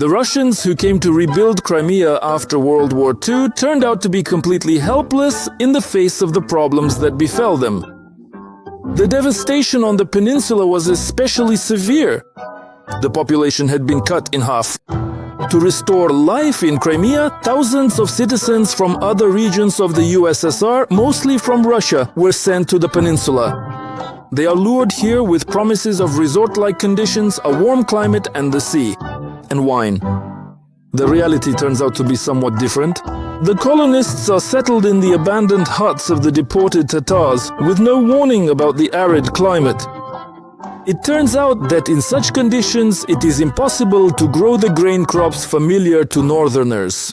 The Russians who came to rebuild Crimea after World War II turned out to be completely helpless in the face of the problems that befell them. The devastation on the peninsula was especially severe. The population had been cut in half. To restore life in Crimea, thousands of citizens from other regions of the USSR, mostly from Russia, were sent to the peninsula. They are lured here with promises of resort-like conditions, a warm climate and the sea. And wine. The reality turns out to be somewhat different. The colonists are settled in the abandoned huts of the deported Tatars with no warning about the arid climate. It turns out that in such conditions it is impossible to grow the grain crops familiar to northerners.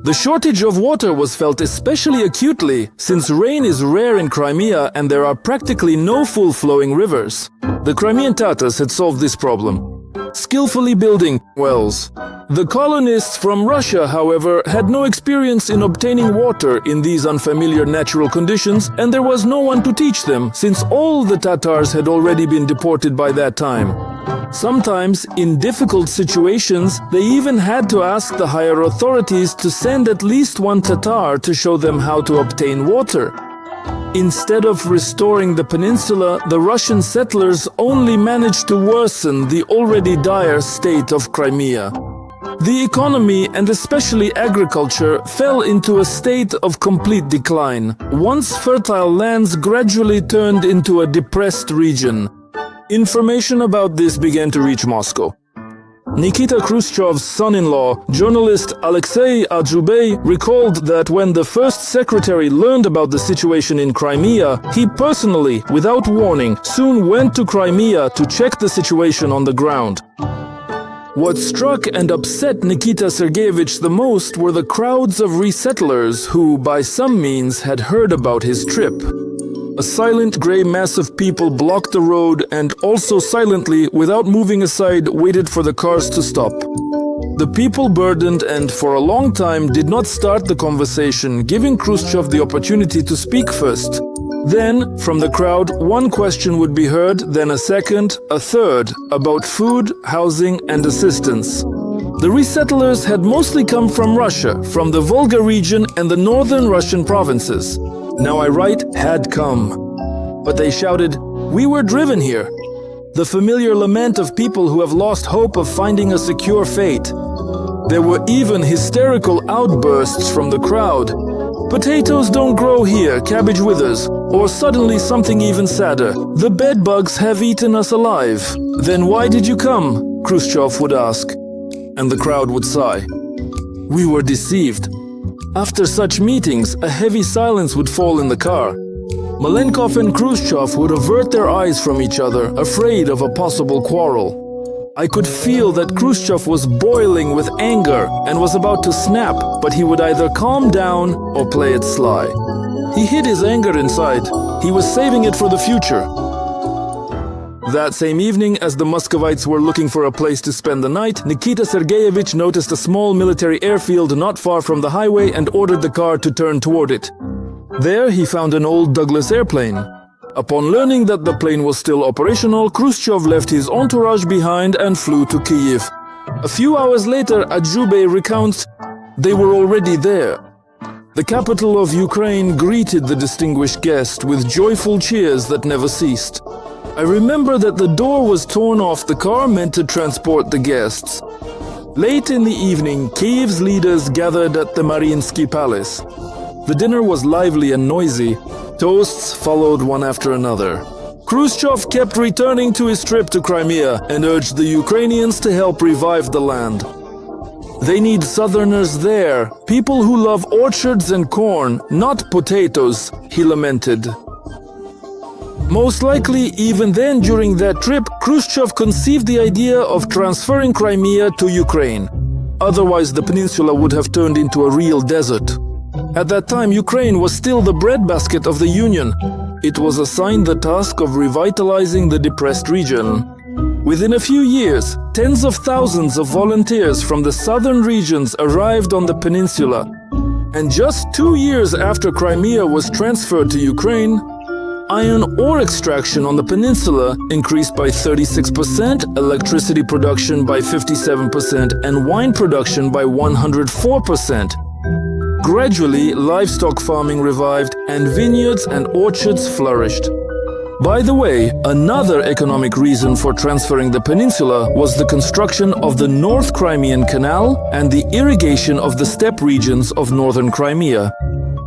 The shortage of water was felt especially acutely since rain is rare in Crimea and there are practically no full-flowing rivers. The Crimean Tatars had solved this problem, skillfully building wells. The colonists from Russia, however, had no experience in obtaining water in these unfamiliar natural conditions, and there was no one to teach them, since all the Tatars had already been deported by that time. Sometimes, in difficult situations, they even had to ask the higher authorities to send at least one Tatar to show them how to obtain water. Instead of restoring the peninsula, the Russian settlers only managed to worsen the already dire state of Crimea. The economy, and especially agriculture, fell into a state of complete decline. Once fertile lands gradually turned into a depressed region. Information about this began to reach Moscow. Nikita Khrushchev's son-in-law, journalist Alexei Adjubey, recalled that when the first secretary learned about the situation in Crimea, he personally, without warning, soon went to Crimea to check the situation on the ground. What struck and upset Nikita Sergeyevich the most were the crowds of resettlers who, by some means, had heard about his trip. A silent grey mass of people blocked the road and also silently, without moving aside, waited for the cars to stop. The people burdened and for a long time did not start the conversation, giving Khrushchev the opportunity to speak first. Then, from the crowd, one question would be heard, then a second, a third, about food, housing and assistance. The resettlers had mostly come from Russia, from the Volga region and the northern Russian provinces. Now I write, had come. But they shouted, "We were driven here." The familiar lament of people who have lost hope of finding a secure fate. There were even hysterical outbursts from the crowd. "Potatoes don't grow here, cabbage withers." Or suddenly something even sadder. "The bedbugs have eaten us alive." "Then why did you come?" Khrushchev would ask. And the crowd would sigh. We were deceived. After such meetings, a heavy silence would fall in the car. Malenkov and Khrushchev would avert their eyes from each other, afraid of a possible quarrel. I could feel that Khrushchev was boiling with anger and was about to snap, but he would either calm down or play it sly. He hid his anger inside. He was saving it for the future. That same evening, as the Muscovites were looking for a place to spend the night, Nikita Sergeyevich noticed a small military airfield not far from the highway and ordered the car to turn toward it. There he found an old Douglas airplane. Upon learning that the plane was still operational, Khrushchev left his entourage behind and flew to Kyiv. A few hours later, Adjubey recounts, they were already there. The capital of Ukraine greeted the distinguished guest with joyful cheers that never ceased. I remember that the door was torn off the car meant to transport the guests. Late in the evening, Kyiv's leaders gathered at the Mariinsky Palace. The dinner was lively and noisy. Toasts followed one after another. Khrushchev kept returning to his trip to Crimea and urged the Ukrainians to help revive the land. They need southerners there, people who love orchards and corn, not potatoes, he lamented. Most likely, even then during that trip, Khrushchev conceived the idea of transferring Crimea to Ukraine. Otherwise, the peninsula would have turned into a real desert. At that time, Ukraine was still the breadbasket of the Union. It was assigned the task of revitalizing the depressed region. Within a few years, tens of thousands of volunteers from the southern regions arrived on the peninsula. And just 2 years after Crimea was transferred to Ukraine, iron ore extraction on the peninsula increased by 36%, electricity production by 57%, and wine production by 104%. Gradually, livestock farming revived and vineyards and orchards flourished. By the way, another economic reason for transferring the peninsula was the construction of the North Crimean Canal and the irrigation of the steppe regions of northern Crimea.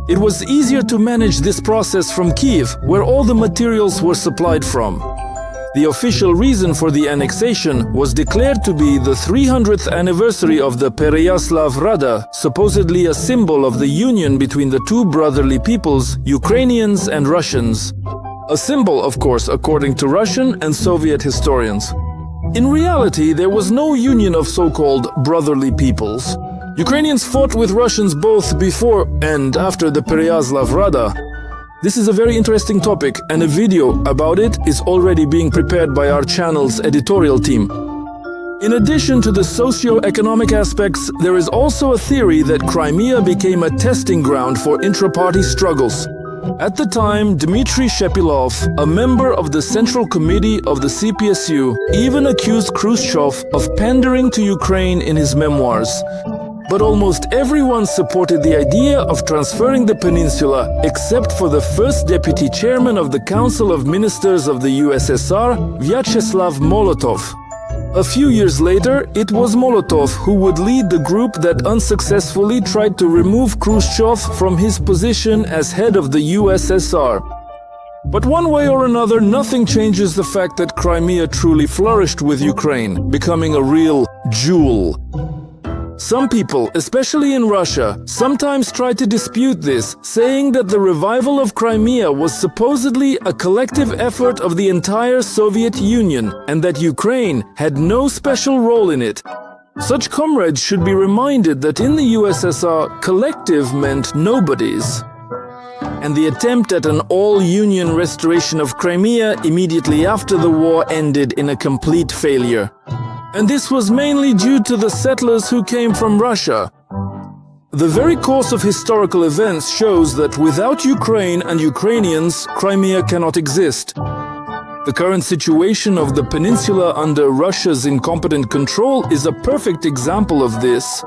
It was easier to manage this process from Kiev, where all the materials were supplied from. The official reason for the annexation was declared to be the 300th anniversary of the Pereyaslav Rada, supposedly a symbol of the union between the two brotherly peoples, Ukrainians and Russians. A symbol, of course, according to Russian and Soviet historians. In reality, there was no union of so-called brotherly peoples. Ukrainians fought with Russians both before and after the Pereyaslav Rada. This is a very interesting topic, and a video about it is already being prepared by our channel's editorial team. In addition to the socio-economic aspects, there is also a theory that Crimea became a testing ground for intra-party struggles. At the time, Dmitry Shepilov, a member of the Central Committee of the CPSU, even accused Khrushchev of pandering to Ukraine in his memoirs. But almost everyone supported the idea of transferring the peninsula, except for the first deputy chairman of the Council of Ministers of the USSR, Vyacheslav Molotov. A few years later, it was Molotov who would lead the group that unsuccessfully tried to remove Khrushchev from his position as head of the USSR. But one way or another, nothing changes the fact that Crimea truly flourished with Ukraine, becoming a real jewel. Some people, especially in Russia, sometimes try to dispute this, saying that the revival of Crimea was supposedly a collective effort of the entire Soviet Union and that Ukraine had no special role in it. Such comrades should be reminded that in the USSR, collective meant nobodies. And the attempt at an all-Union restoration of Crimea immediately after the war ended in a complete failure. And this was mainly due to the settlers who came from Russia. The very course of historical events shows that without Ukraine and Ukrainians, Crimea cannot exist. The current situation of the peninsula under Russia's incompetent control is a perfect example of this.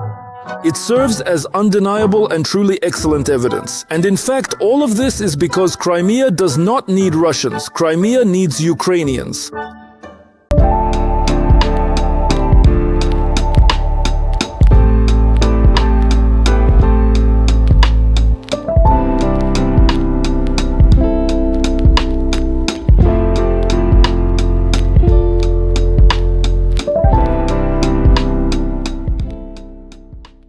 It serves as undeniable and truly excellent evidence. And in fact, all of this is because Crimea does not need Russians. Crimea needs Ukrainians.